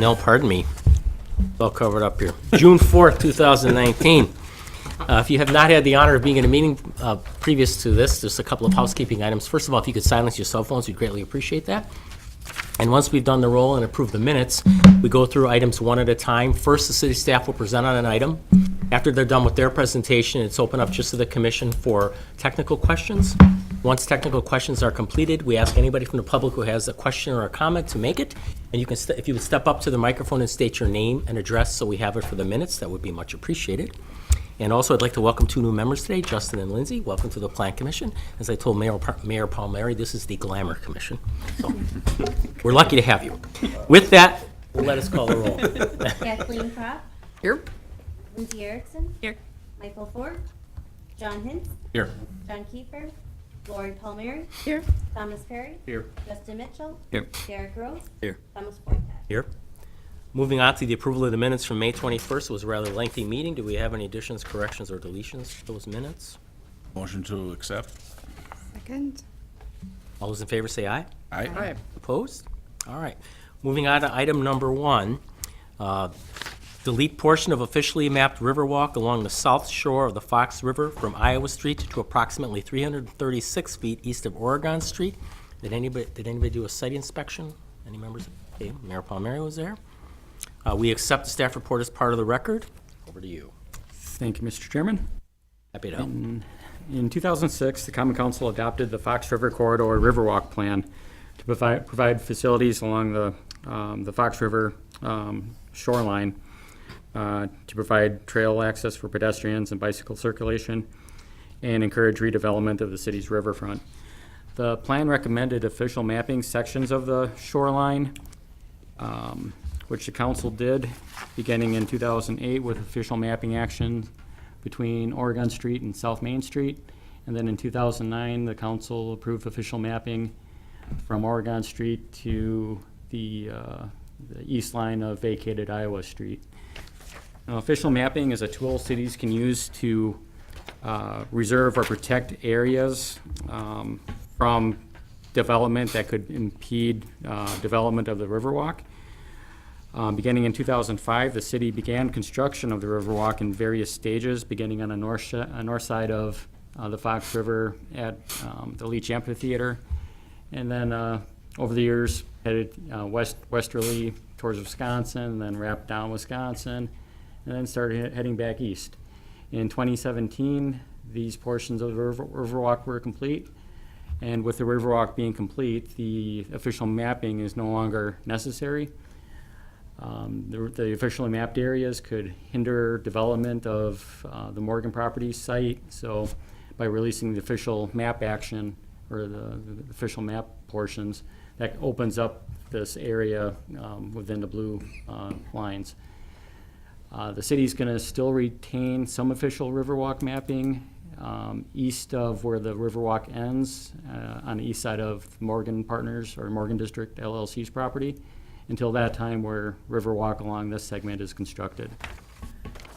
no, pardon me. It's all covered up here. June 4th, 2019. If you have not had the honor of being in a meeting previous to this, there's a couple of housekeeping items. First of all, if you could silence your cell phones, we'd greatly appreciate that. And once we've done the roll and approved the minutes, we go through items one at a time. First, the city staff will present on an item. After they're done with their presentation, it's open up just to the commission for technical questions. Once technical questions are completed, we ask anybody from the public who has a question or a comment to make it. And you can, if you would step up to the microphone and state your name and address so we have it for the minutes, that would be much appreciated. And also, I'd like to welcome two new members today, Justin and Lindsay. Welcome to the Plan Commission. As I told Mayor Palmieri, this is the Glamour Commission. So we're lucky to have you. With that, let us call the roll. Kathleen Kropp. Here. Lindsay Erickson. Here. Michael Ford. John Hintz. Here. John Kiefer. Lori Palmieri. Here. Thomas Perry. Here. Justin Mitchell. Here. Derek Rose. Here. Thomas Boyka. Here. Moving on to the approval of the minutes from May 21st. It was a rather lengthy meeting. Do we have any additions, corrections, or deletions to those minutes? Motion to accept. Second. All those in favor say aye. Aye. Opposed? All right. Moving on to item number 1. Delete portion of officially mapped Riverwalk along the south shore of the Fox River from Iowa Street to approximately 336 feet east of Oregon Street. Did anybody do a site inspection? Any members? Okay, Mayor Palmieri was there. We accept the staff report as part of the record. Over to you. Thank you, Mr. Chairman. Happy to help. In 2006, the Common Council adopted the Fox River Corridor Riverwalk Plan to provide facilities along the Fox River shoreline to provide trail access for pedestrians and bicycle circulation and encourage redevelopment of the city's riverfront. The plan recommended official mapping sections of the shoreline, which the council did beginning in 2008 with official mapping action between Oregon Street and South Main Street. And then in 2009, the council approved official mapping from Oregon Street to the east line of vacated Iowa Street. Now, official mapping is a tool cities can use to reserve or protect areas from development that could impede development of the Riverwalk. Beginning in 2005, the city began construction of the Riverwalk in various stages, beginning on the north side of the Fox River at the Leach Amphitheater, and then over the years headed westerly towards Wisconsin, then wrapped down Wisconsin, and then started heading back east. In 2017, these portions of the Riverwalk were complete, and with the Riverwalk being complete, the official mapping is no longer necessary. The officially mapped areas could hinder development of the Morgan Properties site, so by releasing the official map action or the official map portions, that opens up this area within the blue lines. The city's going to still retain some official Riverwalk mapping east of where the Riverwalk ends on the east side of Morgan Partners or Morgan District LLC's property, until that time where Riverwalk along this segment is constructed.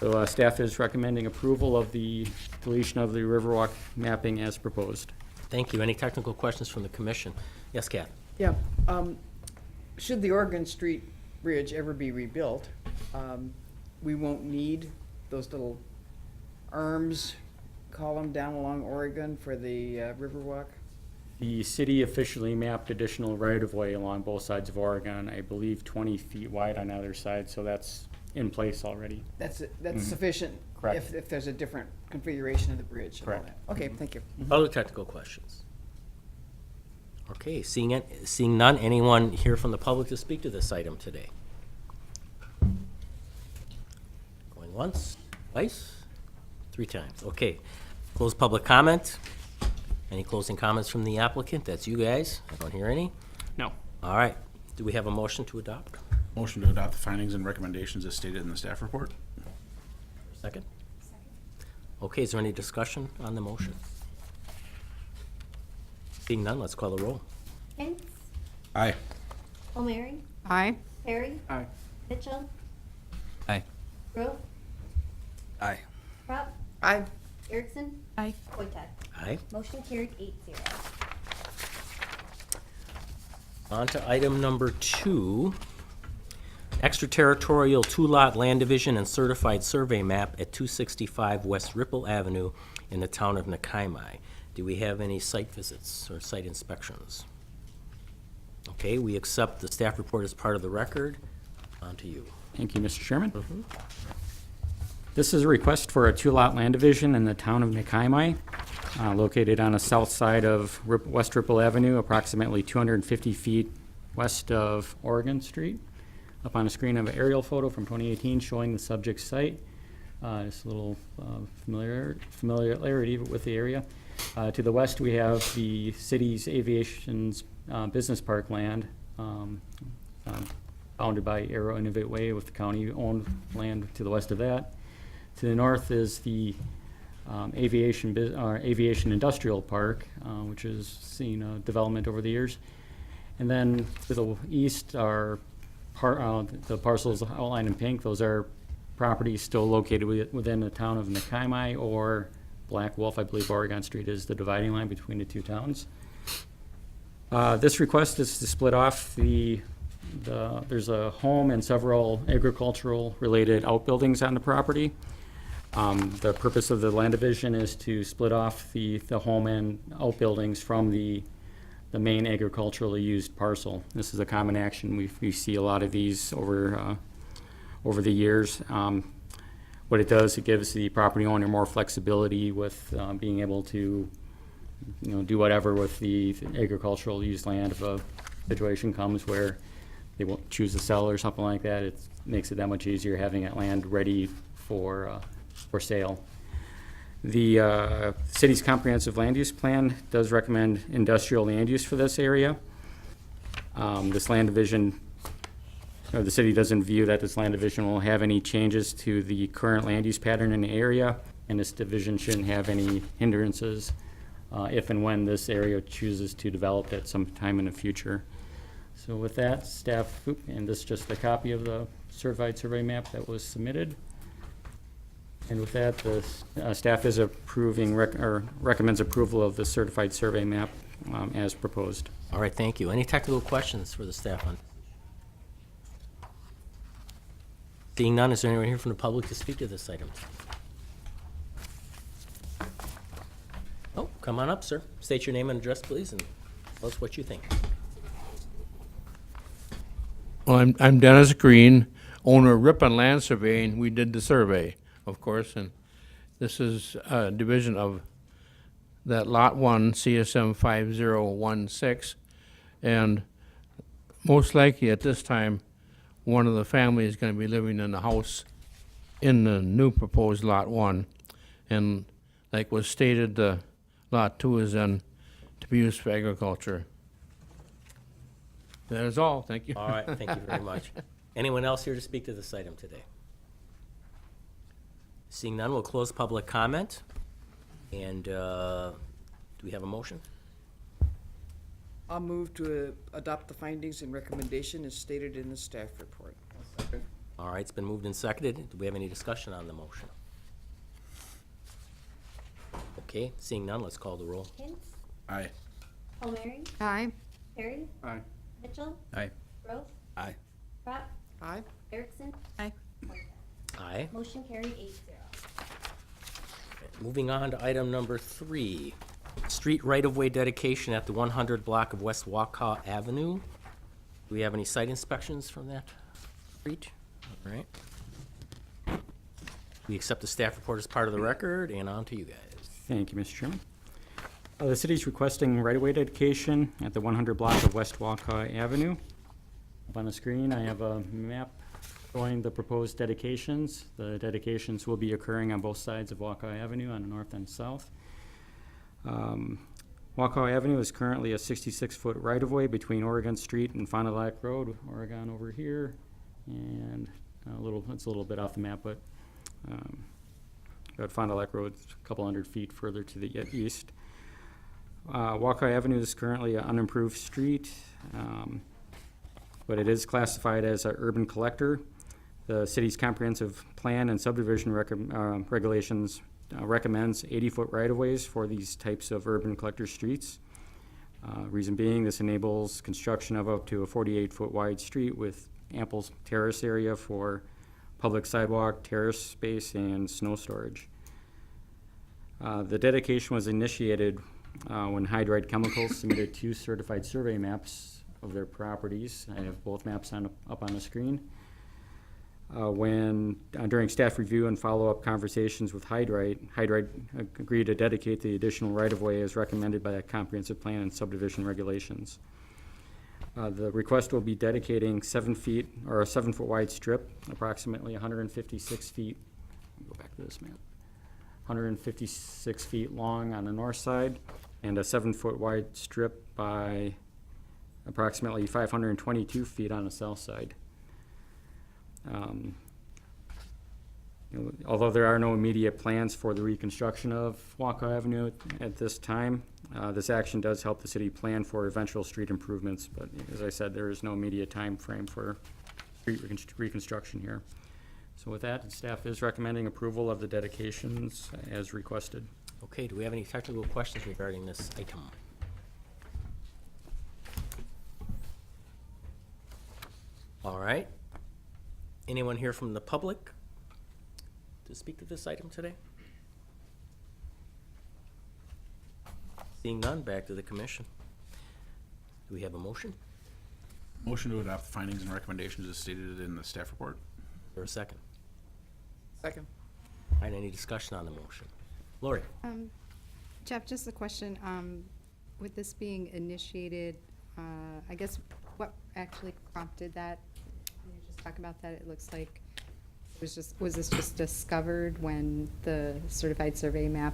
So staff is recommending approval of the deletion of the Riverwalk mapping as proposed. Thank you. Any technical questions from the commission? Yes, Kath? Yeah. Should the Oregon Street Bridge ever be rebuilt, we won't need those little arms column down along Oregon for the Riverwalk? The city officially mapped additional right-of-way along both sides of Oregon, I believe 20 feet wide on either side, so that's in place already. That's sufficient. Correct. If there's a different configuration of the bridge. and all Correct. that. Okay, thank you. Other technical questions? Okay, seeing none, anyone here from the public to speak to this item today? Going once, twice, 3 times. Okay, close public comment. Any closing comments from the applicant? That's you guys. I don't hear any. No. All right. Do we have a motion to adopt? Motion to adopt the findings and recommendations as stated in the staff report. Second? Okay, is there any discussion on the motion? Seeing none, let's call the roll. Hintz. Aye. Palmieri. Aye. Perry. Aye. Mitchell. Aye. Rose. Aye. Kropp. Aye. Erickson. Aye. Boyka. Aye. Motion carried 8-0. On to item number 2. extraterritorial two-lot land division and certified survey map at 265 West Ripple Avenue in the town of Nakaimai. Do we have any site visits or site inspections? Okay, we accept the staff report as part of the record. On to you. Thank you, Mr. Chairman. This is a request for a two-lot land division in the town of Nakaimai, located on the south side of West Ripple Avenue, approximately 250 feet west of Oregon Street. Up on a screen of an aerial photo from 2018 showing the subject site. Just a little familiarity with the area. To the west, we have the city's aviation's business park land, bounded by Aero Innovate Way with the county-owned land to the west of that. To the north is the aviation industrial park, which has seen development over the years. And then to the east are the parcels outlined in pink. Those are properties still located within the town of Nakaimai or Black Wolf. I believe Oregon Street is the dividing line between the two towns. This request is to split off there's a home and several agricultural related outbuildings on the property. The purpose of the land division is to split off the home and outbuildings from the main agriculturally used parcel. This is a common action. We see a lot of these over the years. What it does, it gives the property owner more flexibility with being able to do whatever with the agricultural used land. If a situation comes where they won't choose to sell or something like that, it makes it that much easier having that land ready for sale. The city's comprehensive land use plan does recommend industrial land use for this area. This land division, or the city doesn't view that this land division will have any changes to the current land use pattern in the area, and this division shouldn't have any hindrances if and when this area chooses to develop at some time in the future. So with that, staff, and this is just a copy of the certified survey map that was submitted. And with that, the staff is recommends approval of the certified survey map as proposed. All right, thank you. Any technical questions for the staff on? Seeing none, is there anyone here from the public to speak to this item? Oh, come on up, sir. State your name and address, please, and tell us what you think. Well, I'm Dennis Green, owner of Ripon Land Surveying. We did the survey, of course, and this is a division of that Lot 1, CSM 5016, and most likely at this time, one of the families is going to be living in the house in the new proposed Lot 1, and like was stated, the Lot 2 is then to be used for agriculture. That is all, thank you. All right, thank you very much. Anyone else here to speak to this item today? Seeing none, we'll close public comment. And do we have a motion? I'll move to adopt the findings and recommendation as stated in the staff report. All right, it's been moved and seconded. Do we have any discussion on the motion? Okay, seeing none, let's call the roll. Hintz, Aye. O'Meara, Aye. Perry, Aye. Mitchell, Aye. Gross, Aye. Crop, Aye. Erickson. Aye. Aye. Motion carried 8-0. Moving on to item number 3, street right-of-way dedication at the 100 block of West Waukau Avenue. Do we have any site inspections from that street? All right. We accept the staff report as part of the record, and on to you guys. Thank you, Mr. Chairman. The city's requesting right-of-way dedication at the 100 block of West Waukau Avenue. Up on the screen, I have a map showing the proposed dedications. The dedications will be occurring on both sides of Waukau Avenue, on the north and south. Waukau Avenue is currently a 66-foot right-of-way between Oregon Street and Fond du Lac Road. Oregon over here, and it's a little bit off the map, but Fond du Lac Road a couple hundred feet further to the east. Waukau Avenue is currently an unimproved street, but it is classified as an urban collector. The city's comprehensive plan and subdivision regulations recommends 80-foot right-of-ways for these types of urban collector streets. Reason being, this enables construction of up to a 48-foot wide street with ample terrace area for public sidewalk, terrace space, and snow storage. The dedication was initiated when Hydride Chemicals submitted 2 certified survey maps of their properties. I have both maps up on the screen. During staff review and follow-up conversations with Hydride agreed to dedicate the additional right-of-way as recommended by the comprehensive plan and subdivision regulations. The request will be dedicating 7 feet, or a 7-foot wide strip, approximately 156 feet, go back to this map, 156 feet long on the north side, and a 7-foot wide strip by approximately 522 feet on the south side. Although there are no immediate plans for the reconstruction of Waukau Avenue at this time, this action does help the city plan for eventual street improvements, but as I said, there is no immediate time frame for street reconstruction here. So with that, staff is recommending approval of the dedications as requested. Okay, do we have any technical questions regarding this item? All right. Anyone here from the public to speak to this item today? Seeing none, back to the commission. Do we have a motion? Motion to adopt the findings and recommendations as stated in the staff report. Or a second? Second. All right, any discussion on the motion? Lori? Jeff, just a question. With this being initiated, I guess what actually prompted that? Can you just talk about that? It looks like was this just discovered when the certified survey map?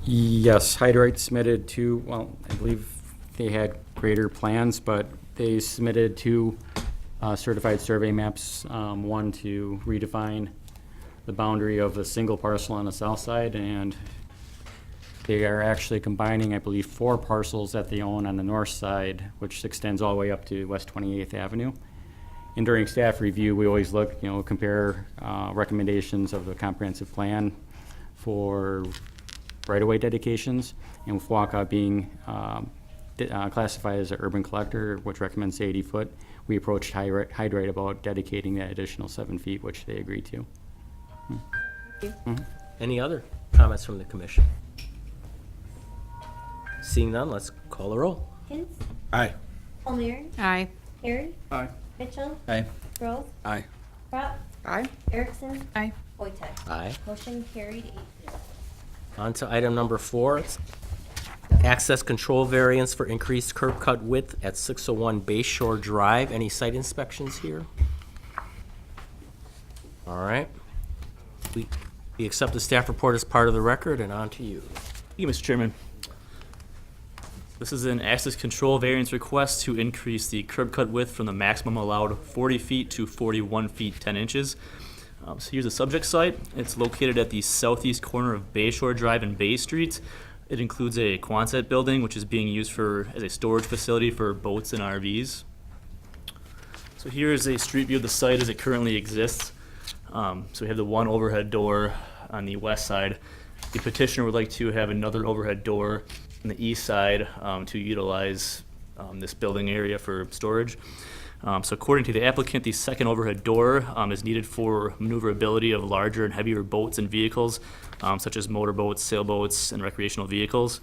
Yes, Hydride submitted 2, well, I believe they had greater plans, but they submitted 2 certified survey maps, one to redefine the boundary of a single parcel on the south side, and they are actually combining, I believe, 4 parcels that they own on the north side, which extends all the way up to West 28th Avenue. And during staff review, we always look, compare recommendations of the comprehensive plan for right-of-way dedications, and with Waukau being classified as an urban collector, which recommends 80 foot, we approached Hydride about dedicating that additional 7 feet, which they agreed to. Any other comments from the commission? Seeing none, let's call the roll. Hints, Aye. Palmieri, Aye. Harry, Aye. Mitchell, Aye. Gross, Aye. Crop, Aye. Erickson, Aye. Wojtek. Aye. Motion carried 8-0. On to item number 4. It's access control variance for increased curb cut width at 601 Bay Shore Drive. Any site inspections here? All right. We accept the staff report as part of the record, and on to you. Thank you, Mr. Chairman. This is an access control variance request to increase the curb cut width from the maximum allowed 40 feet to 41 feet 10 inches. So here's the subject site. It's located at the southeast corner of Bayshore Drive and Bay Street. It includes a Quonset building, which is being used as a storage facility for boats and RVs. So here is a street view of the site as it currently exists. So we have the one overhead door on the west side. The petitioner would like to have another overhead door on the east side to utilize this building area for storage. So according to the applicant, the second overhead door is needed for maneuverability of larger and heavier boats and vehicles, such as motorboats, sailboats, and recreational vehicles.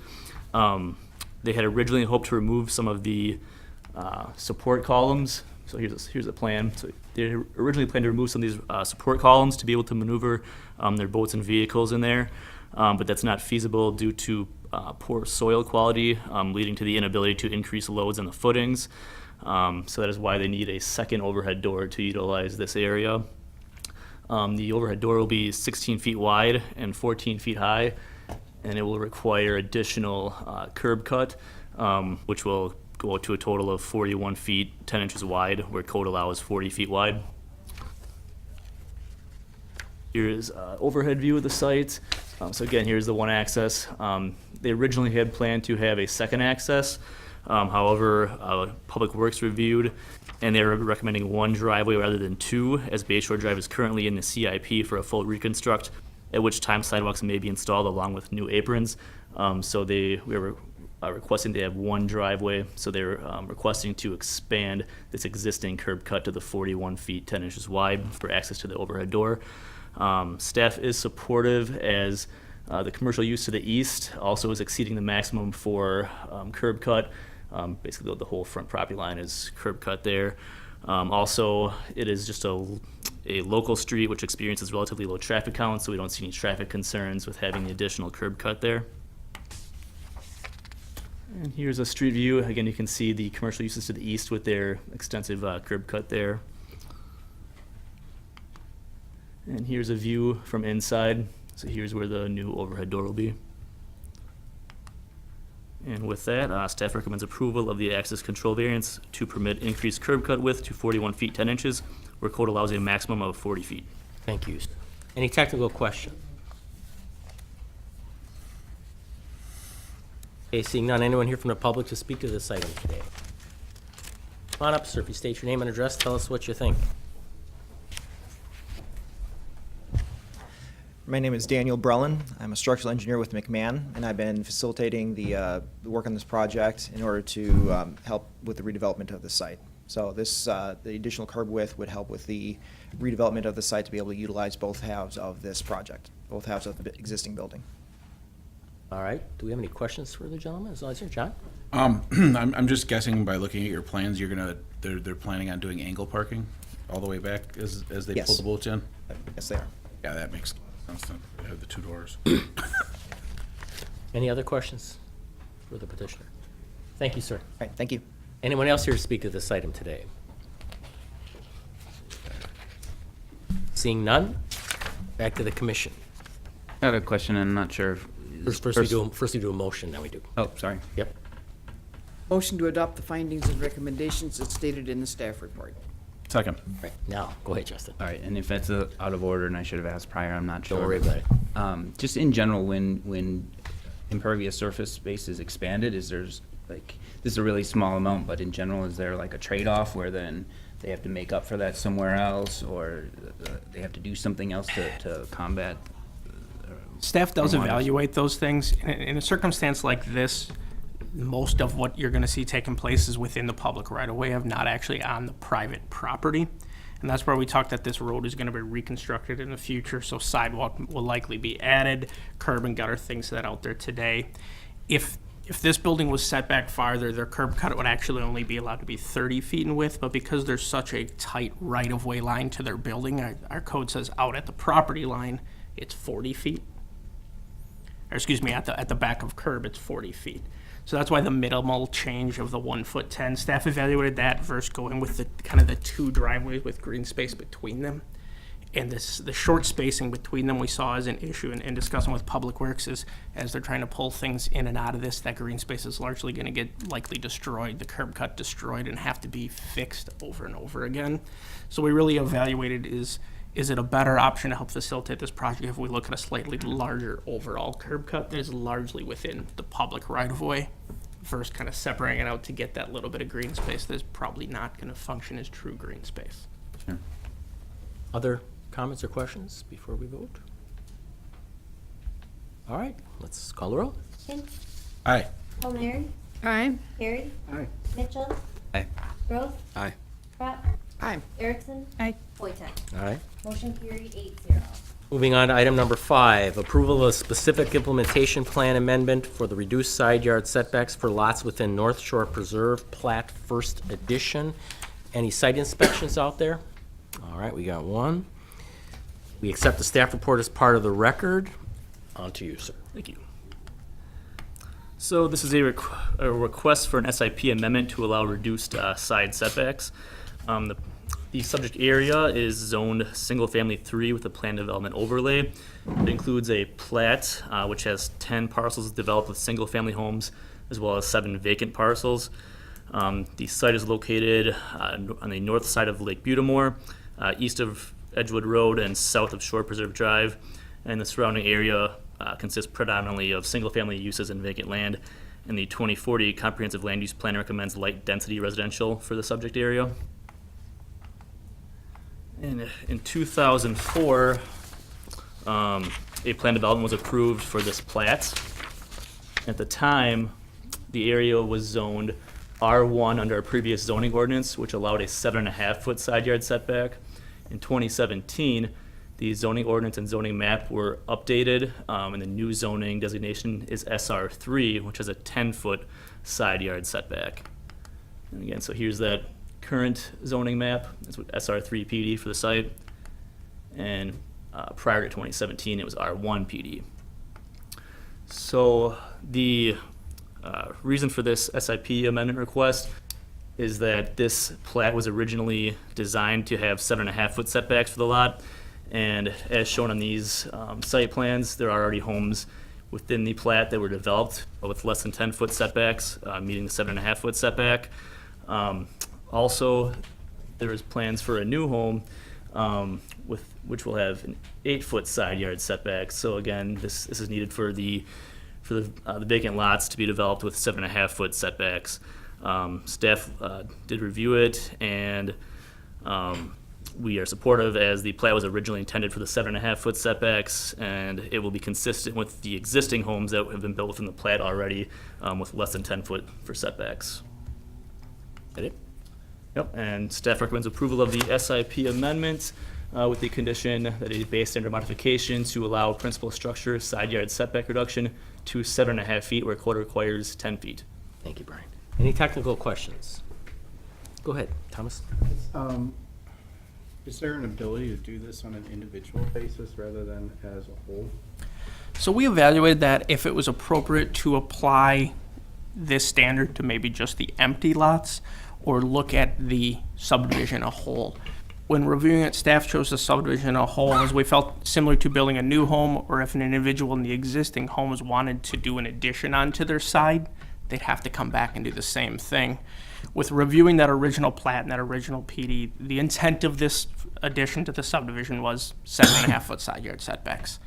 They had originally hoped to remove some of the support columns. So here's the plan. So they originally planned to remove some of these support columns to be able to maneuver their boats and vehicles in there, but that's not feasible due to poor soil quality, leading to the inability to increase loads on the footings. So that is why they need a second overhead door to utilize this area. The overhead door will be 16 feet wide and 14 feet high, and it will require additional curb cut, which will go to a total of 41 feet, 10 inches wide, where code allows 40 feet wide. Here is overhead view of the site. So again, here's the one access. They originally had planned to have a second access. However, Public Works reviewed, and they're recommending one driveway rather than 2, as Bayshore Drive is currently in the CIP for a full reconstruct, at which time sidewalks may be installed along with new aprons. So we are requesting to have one driveway, so they're requesting to expand this existing curb cut to the 41 feet 10 inches wide for access to the overhead door. Staff is supportive as the commercial use to the east also is exceeding the maximum for curb cut. Basically, the whole front property line is curb cut there. Also, it is just a local street which experiences relatively low traffic counts, so we don't see any traffic concerns with having the additional curb cut there. And here's a street view. Again, you can see the commercial uses to the east with their extensive curb cut there. And here's a view from inside. So here's where the new overhead door will be. And with that, staff recommends approval of the access control variance to permit increased curb cut width to 41 feet 10 inches, where code allows a maximum of 40 feet. Thank you. Any technical question? Okay, seeing none, anyone here from the public to speak to this item today? Come on up, sir. If you state your name and address, tell us what you think. My name is Daniel Brellan. I'm a structural engineer with McMahon, and I've been facilitating the work on this project in order to help with the redevelopment of the site. So this, the additional curb width would help with the redevelopment of the site to be able to utilize both halves of this project, both halves of the existing building. All right. Do we have any questions for the gentleman? As long as you're John? I'm just guessing by looking at your plans, they're planning on doing angle parking all the way back as they Yes. pull the boats in? Yes, they are. Yeah, that makes sense. They have the two doors. Any other questions for the petitioner? Thank you, sir. All right, thank you. Anyone else here to speak to this item today? Seeing none, back to the commission. I had a question, and I'm not sure if... First we do a motion, then we do. Oh, sorry. Yep. Motion to adopt the findings and recommendations as stated in the staff report. Second. Right. Now, go ahead, Justin. All right, and if that's out of order and I should have asked prior, I'm not sure. Don't worry about it. Just in general, when impervious surface space is expanded, is there's like, this is a really small amount, but in general, is there like a trade-off where then they have to make up for that somewhere else, or they have to do something else to combat? Staff does Stormwater. evaluate those things. In a circumstance like this, most of what you're going to see taking place is within the public right-of-way of not actually on the private property. And that's where we talked that this road is going to be reconstructed in the future, so sidewalk will likely be added, curb and gutter, things that are out there today. If this building was set back farther, their curb cut would actually only be allowed to be 30 feet in width, but because there's such a tight right-of-way line to their building, our code says out at the property line, it's 40 feet. Or excuse me, at the back of curb, it's 40 feet. So that's why the minimal change of the 1'10". Staff evaluated that versus going with the kind of the two driveways with green space between them. And the short spacing between them we saw as an issue in discussing with Public Works is as they're trying to pull things in and out of this, that green space is largely going to get likely destroyed, the curb cut destroyed, and have to be fixed over and over again. So we really evaluated is it a better option to help facilitate this project if we look at a slightly larger overall curb cut that is largely within the public right-of-way versus kind of separating it out to get that little bit of green space that's probably not going to function as true green space. Sure. Other comments or questions before we vote? All right, let's call the roll. Chin, Aye. Palmieri, Aye. Carey. Aye. Mitchell. Aye. Gross. Aye. Pratt. Aye. Erickson. Aye. Boytown. All right. Motion carried 8-0. Moving on to item number 5, approval of a specific implementation plan amendment for the reduced side yard setbacks for lots within North Shore Preserve Plat First Edition. Any site inspections out there? All right, we got one. We accept the staff report as part of the record. On to you, sir. Thank you. So this is a request for an SIP amendment to allow reduced side setbacks. The subject area is zoned single-family 3 with a planned development overlay. It includes a plat which has 10 parcels developed with single-family homes, as well as 7 vacant parcels. The site is located on the north side of Lake Butamore, east of Edgewood Road and south of Shore Preserve Drive. And the surrounding area consists predominantly of single-family uses and vacant land. And the 2040 Comprehensive Land Use Plan recommends light-density residential for the subject area. In 2004, a plan development was approved for this plat. At the time, the area was zoned R1 under a previous zoning ordinance, which allowed a 7.5-foot side yard setback. In 2017, the zoning ordinance and zoning map were updated, and the new zoning designation is SR3, which has a 10-foot side yard setback. And again, so here's that current zoning map. That's what SR3 PD for the site. And prior to 2017, it was R1 PD. So the reason for this SIP amendment request is that this plat was originally designed to have 7.5-foot setbacks for the lot. And as shown on these site plans, there are already homes within the plat that were developed with less than 10-foot setbacks, meeting the 7.5-foot setback. Also, there is plans for a new home which will have an 8-foot side yard setback. So again, this is needed for the vacant lots to be developed with 7.5-foot setbacks. Staff did review it, and we are supportive, as the plat was originally intended for the 7.5-foot setbacks, and it will be consistent with the existing homes that have been built within the plat already, with less than 10-foot for setbacks. That it? Yep, and staff recommends approval of the SIP amendment with the condition that a base standard modification to allow principal structure side yard setback reduction to 7.5 feet where code requires 10 feet. Thank you, Brian. Any technical questions? Go ahead, Thomas. Is there an ability to do this on an individual basis rather than as a whole? So we evaluated that if it was appropriate to apply this standard to maybe just the empty lots or look at the subdivision a whole. When reviewing it, staff chose the subdivision a whole as we felt similar to building a new home, or if an individual in the existing homes wanted to do an addition onto their side, they'd have to come back and do the same thing. With reviewing that original plat and that original PD, the intent of this addition to the subdivision was 7.5-foot side yard setbacks.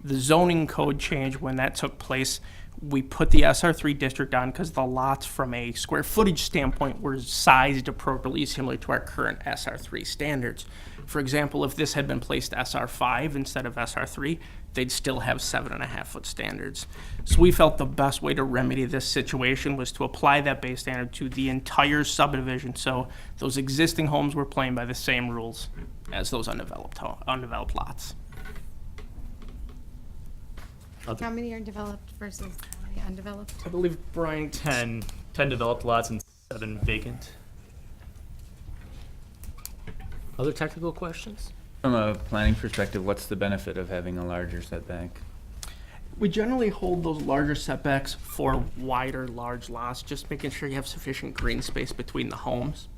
The zoning code change, when that took place, we put the SR3 district on because the lots from a square footage standpoint were sized appropriately similar to our current SR3 standards. For example, if this had been placed SR5 instead of SR3, they'd still have 7.5-foot standards. So we felt the best way to remedy this situation was to apply that base standard to the entire subdivision, so those existing homes were playing by the same rules as those undeveloped lots. How many are developed versus how many undeveloped? I believe, Brian, 10 developed lots and 7 vacant. Other technical questions? From a planning perspective, what's the benefit of having a larger setback? we generally hold those larger setbacks for wider, large lots, just making sure you have sufficient green space between the homes.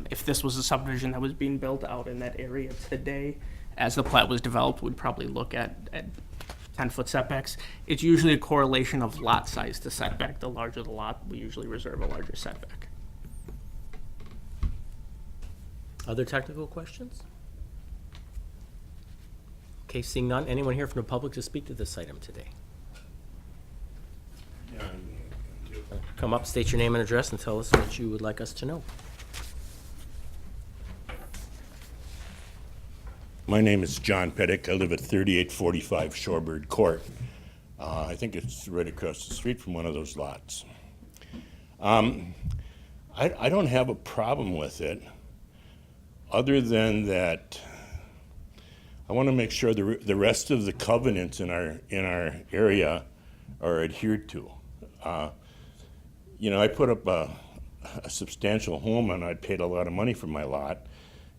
If this was a subdivision that was being built out in that area today, as the plat was developed, we'd probably look at 10-foot setbacks. It's usually a correlation of lot size to setback. The larger the lot, we usually reserve a larger setback. Other technical questions? Okay, seeing none, anyone here from the public to speak to this item today? Come up, state your name and address, and tell us what you would like us to know. My name is John Pettick. I live at 3845 Shorebird Court. I think it's right across the street from one of those lots. I don't have a problem with it, other than that I want to make sure the rest of the covenants in our area are adhered to. You know, I put up a substantial home and I paid a lot of money for my lot.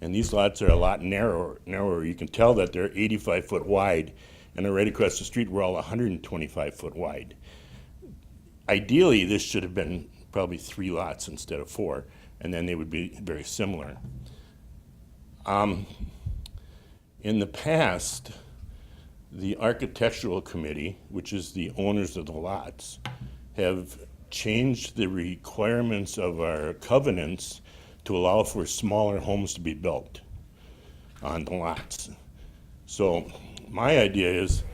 And these lots are a lot narrower. You can tell that they're 85 foot wide, and they're right across the street, we're all 125 foot wide. Ideally, this should have been probably 3 lots instead of 4, and then they would be very similar. In the past, the architectural committee, which is the owners of the lots, have changed the requirements of our covenants to allow for smaller homes to be built on the lots. So my idea is,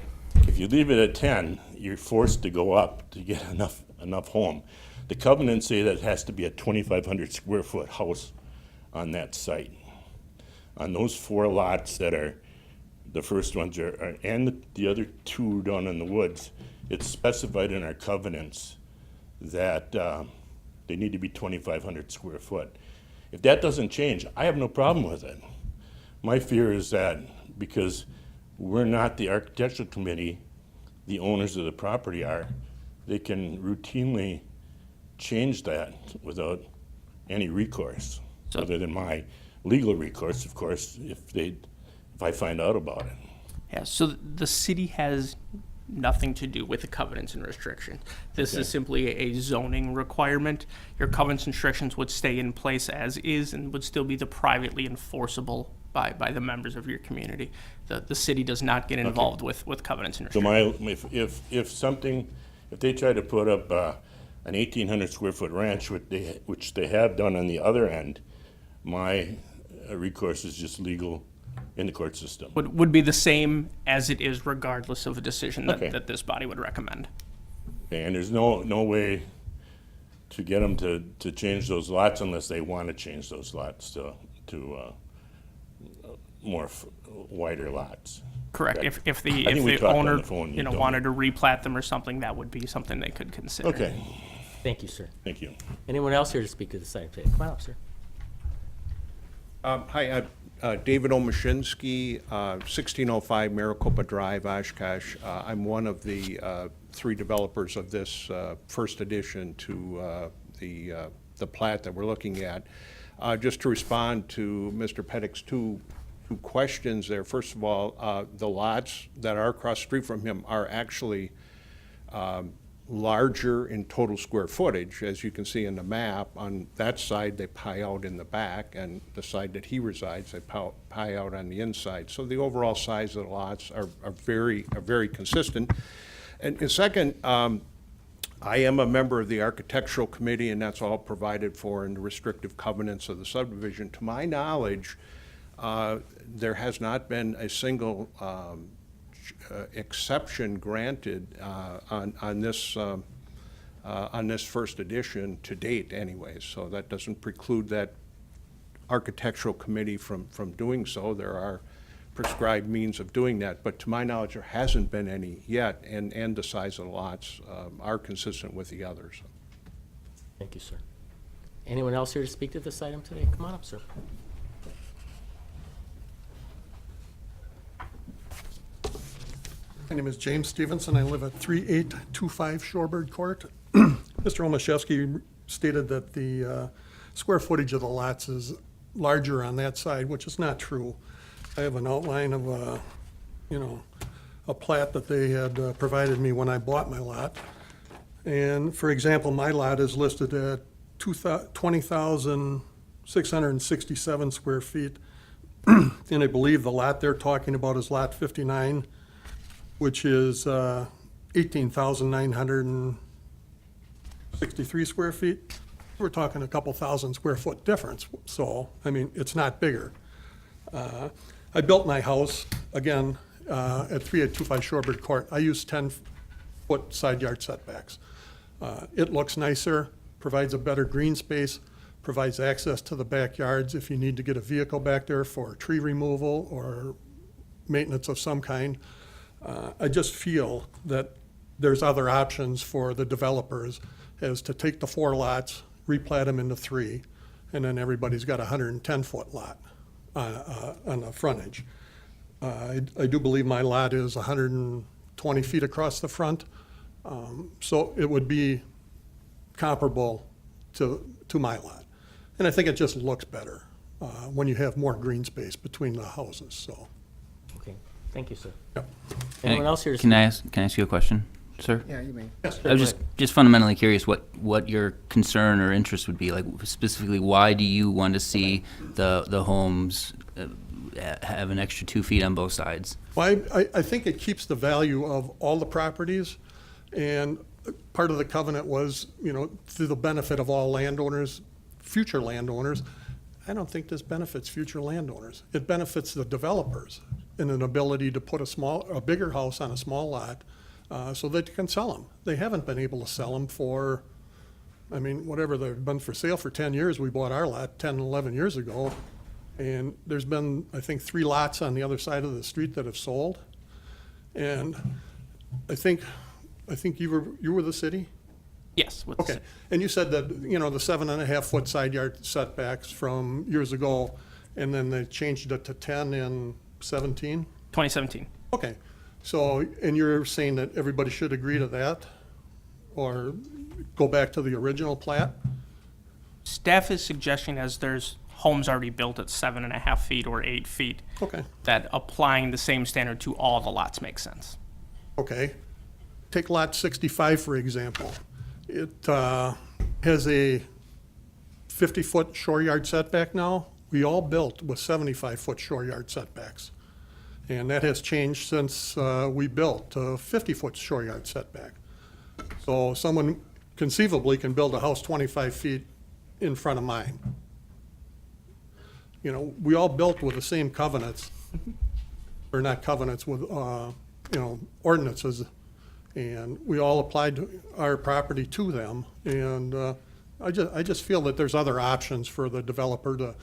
if you leave it at 10, you're forced to go up to get enough home. The covenants say that it has to be a 2,500 square foot house on that site. On those 4 lots that are, the first ones and the other 2 down in the woods, it's specified in our covenants that they need to be 2,500 square foot. If that doesn't change, I have no problem with it. My fear is that because we're not the architectural committee, the owners of the property are, they can routinely change that without any recourse, other than my legal recourse, of course, if I find out about it. Yeah, so the city has nothing to do with the covenants and restrictions. This is simply a zoning requirement. Your covenants and restrictions would stay in place as is and would still be the privately enforceable by the members of your community. The city does not get involved with covenants and So restrictions. if they try to put up an 1,800 square foot ranch, which they have done on the other end, my recourse is just legal in the court system. Would be the same as it is regardless of a decision Okay. that this body would recommend. And there's no way to get them to change those lots unless they want to change those lots to wider lots. Correct. Correct. If I think we the talked on owner, the phone, you told me. wanted to replat them or something, that would be something they could consider. Okay, Thank you, sir. thank you. Anyone else here to speak to this item today? Come on up, sir. Hi, David Omashinsky, 1605 Maricopa Drive, Oshkosh. I'm one of the three developers of this first addition to the plat that we're looking at. Just to respond to Mr. Pettick's two questions there. First of all, the lots that are across the street from him are actually larger in total square footage. As you can see in the map, on that side, they pie out in the back, and the side that he resides, they pie out on the inside. So the overall size of the lots are very consistent. And second, I am a member of the architectural committee, and that's all provided for in the restrictive covenants of the subdivision. To my knowledge, there has not been a single exception granted on this first edition to date anyways. So that doesn't preclude that architectural committee from doing so. There are prescribed means of doing that, but to my knowledge, there hasn't been any yet, and the size of the lots are consistent with the others. Thank you, sir. Anyone else here to speak to this item today? Come on up, sir. My name is James Stevenson. I live at 3825 Shorebird Court. Mr. Omaszewski stated that the square footage of the lots is larger on that side, which is not true. I have an outline of a plat that they had provided me when I bought my lot. And for example, my lot is listed at 20,667 square feet. And I believe the lot they're talking about is lot 59, which is 18,963 square feet. We're talking a couple thousand square foot difference. So, I mean, it's not bigger. I built my house, again, at 3825 Shorebird Court. I use 10-foot side yard setbacks. It looks nicer, provides a better green space, provides access to the backyards if you need to get a vehicle back there for tree removal or maintenance of some kind. I just feel that there's other options for the developers as to take the 4 lots, replat them into 3, and then everybody's got a 110-foot lot on the frontage. I do believe my lot is 120 feet across the front, so it would be comparable to my lot. And I think it just looks better when you have more green space between the houses, so. Okay, thank you, sir. Yep. Anyone else here to Can speak? I ask you a question, sir? Yeah, you may. I was just fundamentally curious what your concern or interest would be. Like specifically, why do you want to see the homes have an extra 2 feet on both sides? Well, I think it keeps the value of all the properties, and part of the covenant was, through the benefit of all landowners, future landowners. I don't think this benefits future landowners. It benefits the developers in an ability to put a bigger house on a small lot so that you can sell them. They haven't been able to sell them for, whatever, they've been for sale for 10 years. We bought our lot 10, 11 years ago. And there's been, I think, 3 lots on the other side of the street that have sold. And I think you were the city? Yes. With the Okay, and you said that, the 7.5-foot side yard setbacks from years ago, and then they changed it to 10 in 17? 2017. Okay, so, and you're saying that everybody should agree to that? Or go back to the original plat? Staff is suggesting, as there's homes already built at 7.5 feet or 8 feet, Okay, that applying the same standard to all the lots makes sense. okay. Take lot 65, for example. It has a 50-foot shore yard setback now. We all built with 75-foot shore yard setbacks. And that has changed since we built to 50-foot shore yard setback. So someone conceivably can build a house 25 feet in front of mine. We all built with the same covenants, or not covenants, with, ordinances. And we all applied our property to them. And I just feel that there's other options for the developer to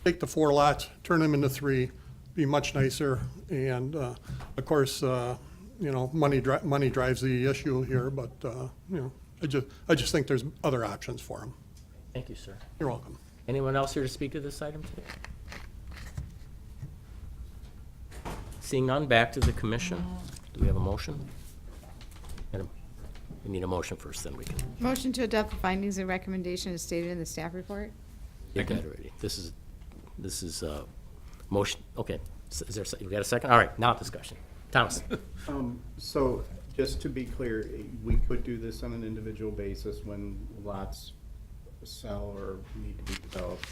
take the 4 lots, turn them into 3, be much nicer. And of course, money drives the issue here, but, I just think there's other options for them. Thank you, sir. You're welcome. Anyone else here to speak to this item today? Seeing none, back to the commission. Do we have a motion? We need a motion first, then we can Motion to adopt the findings and recommendation as stated in the staff report? get that already. This is motion, okay. Is there, you got a second? All right, now discussion. Thomas? So, just to be clear, we could do this on an individual basis when lots sell or need to be developed.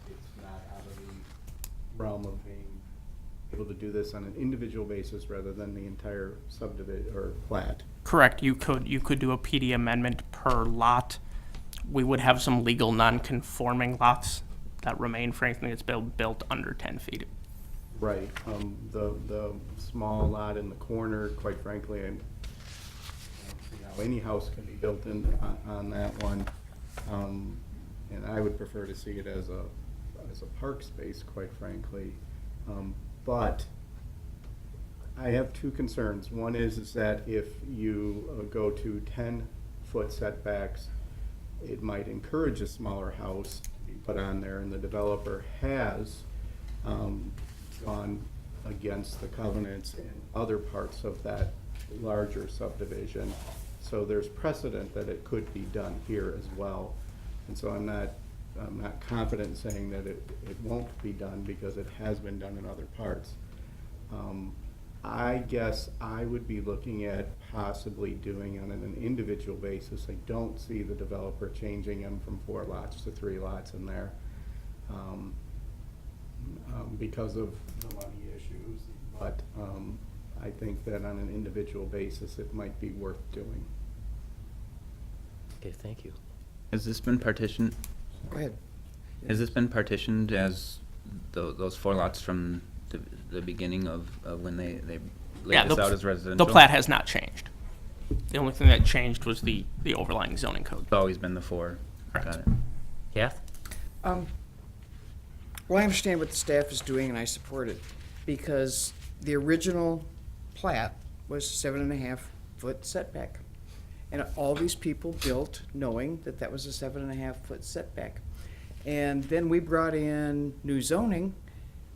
It's not out of the realm of being able to do this on an individual basis rather than the entire subdivision or plat. Correct. You could do a PD amendment per lot. We would have some legal non-conforming lots that remain for anything that's built under 10 feet. Right. The small lot in the corner, quite frankly, I don't see how any house can be built on that one. And I would prefer to see it as a park space, quite frankly. But I have 2 concerns. One is that if you go to 10-foot setbacks, it might encourage a smaller house to be put on there, and the developer has gone against the covenants in other parts of that larger subdivision. So there's precedent that it could be done here as well. And so I'm not confident in saying that it won't be done because it has been done in other parts. I guess I would be looking at possibly doing on an individual basis. I don't see the developer changing them from 4 lots to 3 lots in there because of the money issues. But I think that on an individual basis, it might be worth doing. Okay, thank you. Has this been partitioned? Go ahead. Has this been partitioned as those 4 lots from the beginning of when they laid this out as residential? The plat has not changed. The only thing that changed was the overlying zoning code. It's always been the 4. Correct. Got it. Kath? Well, I understand what the staff is doing, and I support it, because the original plat was 7.5-foot setback. And all these people built knowing that that was a 7.5-foot setback. And then we brought in new zoning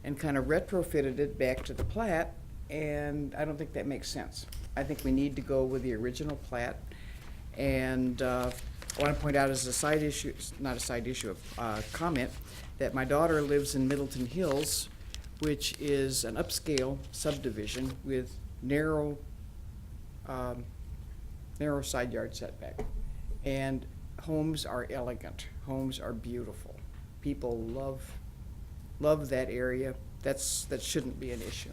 and kind of retrofitted it back to the plat, and I don't think that makes sense. I think we need to go with the original plat. And I want to point out as a side issue, not a side issue, a comment, that my daughter lives in Middleton Hills, which is an upscale subdivision with narrow side yard setback. And homes are elegant, homes are beautiful. People love that area. That shouldn't be an issue.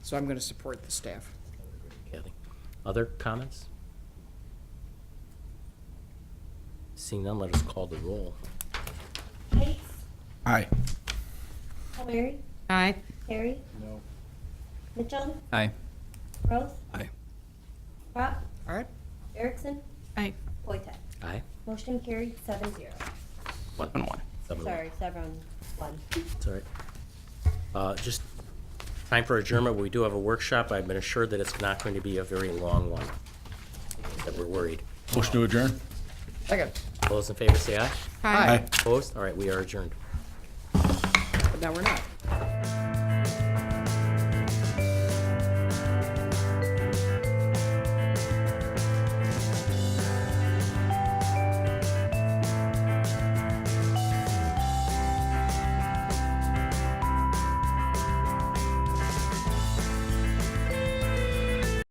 So I'm going to support the staff. Kathy? Other comments? Seeing none, let us call the roll. Heights, Aye. O'Leary, Aye. Harry, No. Mitchell, Aye. Rose, Aye. Crop, All right? Aye. Erickson, Boytek. Aye. Motion carried 7-0. 7-1. 7-1. Sorry, 7-1. It's all right. Just time for adjournment. We do have a workshop. I've been assured that it's not going to be a very long one, that we're worried. Motion to adjourn? Second. All those in favor say aye. Aye. Opposed? All right, we are adjourned. But now we're not.